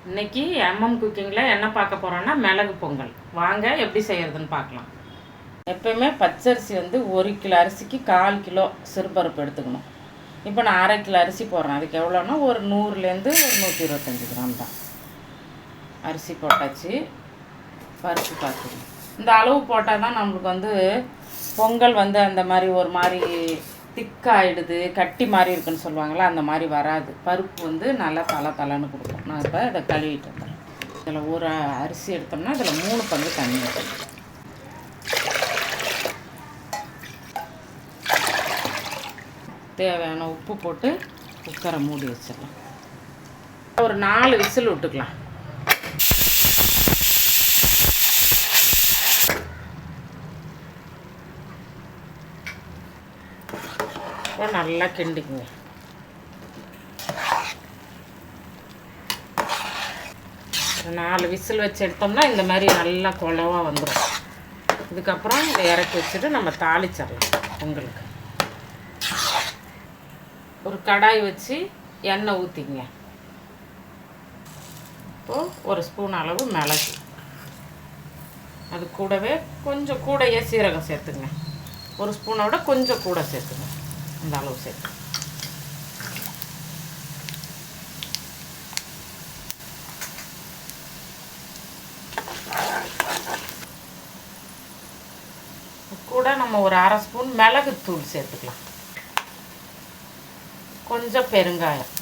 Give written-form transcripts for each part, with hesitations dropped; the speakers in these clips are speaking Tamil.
இன்றைக்கி குக்கிங்கில் என்ன பார்க்க போகிறோன்னா மிளகு பொங்கல். வாங்க எப்படி செய்கிறதுன்னு பார்க்கலாம். எப்போயுமே பச்சரிசி 1 கிலோ அரிசிக்கு 1/4 கிலோ சிறுபருப்பு எடுத்துக்கணும். இப்போ நான் 1/2 கிலோ அரிசி போடுறேன். அதுக்கு எவ்வளோன்னா ஒரு 100லேருந்து ஒரு 125 கிராம் தான் அரிசி போட்டாச்சு. பருப்பு பார்த்துக்கணும். இந்த அளவு போட்டால் தான் நம்மளுக்கு பொங்கல் அந்த மாதிரி ஒரு மாதிரி திக்காகிடுது, கட்டி மாதிரி இருக்குன்னு சொல்லுவாங்களா, அந்த மாதிரி வராது. பருப்பு நல்லா தலை கொடுக்கும். நான் இப்போ இதை கழுவிட்டு வந்துடுறேன். இதில் ஒரு அரிசி எடுத்தோம்னா இதில் 3 பங்கு தண்ணி ஊற்றணும். தேவையான உப்பு போட்டு குக்கரை மூடி வச்சிடலாம். ஒரு 4 விசில் விட்டுக்கலாம். அப்புறம் நல்லா கிண்டிக்குங்க. ஒரு 4 விசில் வச்சு எடுத்தோம்னா இந்த மாதிரி நல்லா குழவா வந்துடும். இதுக்கப்புறம் இதை இறக்கி வச்சுட்டு நம்ம தாளிச்சிடலாம். பொங்கலுக்கு ஒரு கடாய் வச்சு எண்ணெய் ஊற்றிங்க. இப்போது ஒரு ஸ்பூன் அளவு மிளகு, அது கூடவே கொஞ்சம் கூடையே சீரகம் சேர்த்துங்க. ஒரு ஸ்பூனை விட கொஞ்சம் கூட சேர்த்துங்க. இந்த அளவு சேர்த்து கூட நம்ம ஒரு 1/2 ஸ்பூன் மிளகுத்தூள் சேர்த்துக்கலாம். கொஞ்சம் பெருங்காயம்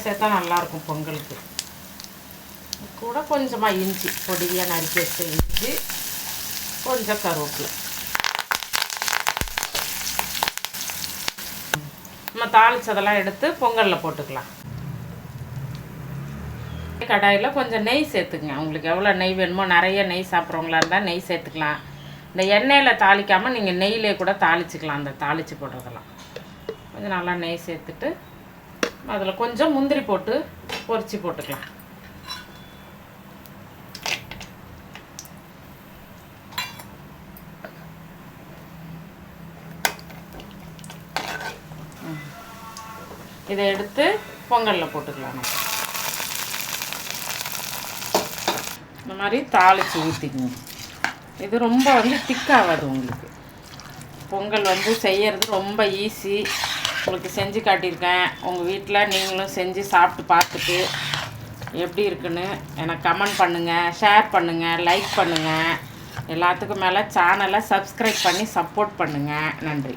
சேர்த்தா நல்லாயிருக்கும் பொங்கலுக்கு. கூட கொஞ்சமாக இஞ்சி பொடியாக நறுக்கி வச்ச இஞ்சி, கொஞ்சம் கருவேப்பிலை. நம்ம தாளிச்சதெல்லாம் எடுத்து பொங்கலில் போட்டுக்கலாம். கடாயில் கொஞ்சம் நெய் சேர்த்துக்குங்க. உங்களுக்கு எவ்வளோ நெய் வேணுமோ, நிறைய நெய் சாப்பிட்றவங்களா இருந்தால் நெய் சேர்த்துக்கலாம். இந்த எண்ணெயில் தாளிக்காமல் நீங்கள் நெய்யிலே கூட தாளிச்சிக்கலாம். அந்த தாளித்து போடுறதெல்லாம் கொஞ்சம் நல்லா நெய் சேர்த்துட்டு அதில் கொஞ்சம் முந்திரி போட்டு பொரிச்சு போட்டுக்கலாம். இதை எடுத்து பொங்கலில் போட்டுக்கலாம். இந்த மாதிரி தாளித்து ஊற்றிக்கணும். இது ரொம்ப திக்காகாது உங்களுக்கு. பொங்கல் செய்கிறது ரொம்ப ஈஸி. உங்களுக்கு செஞ்சு காட்டியிருக்கேன். உங்கள் வீட்டில் நீங்களும் செஞ்சு சாப்பிட்டு பார்த்துட்டு எப்படி இருக்குன்னு எனக்கு கமெண்ட் பண்ணுங்கள், ஷேர் பண்ணுங்கள், லைக் பண்ணுங்கள். எல்லாத்துக்கும் மேலே சேனலை சப்ஸ்கிரைப் பண்ணி சப்போர்ட் பண்ணுங்கள். நன்றி.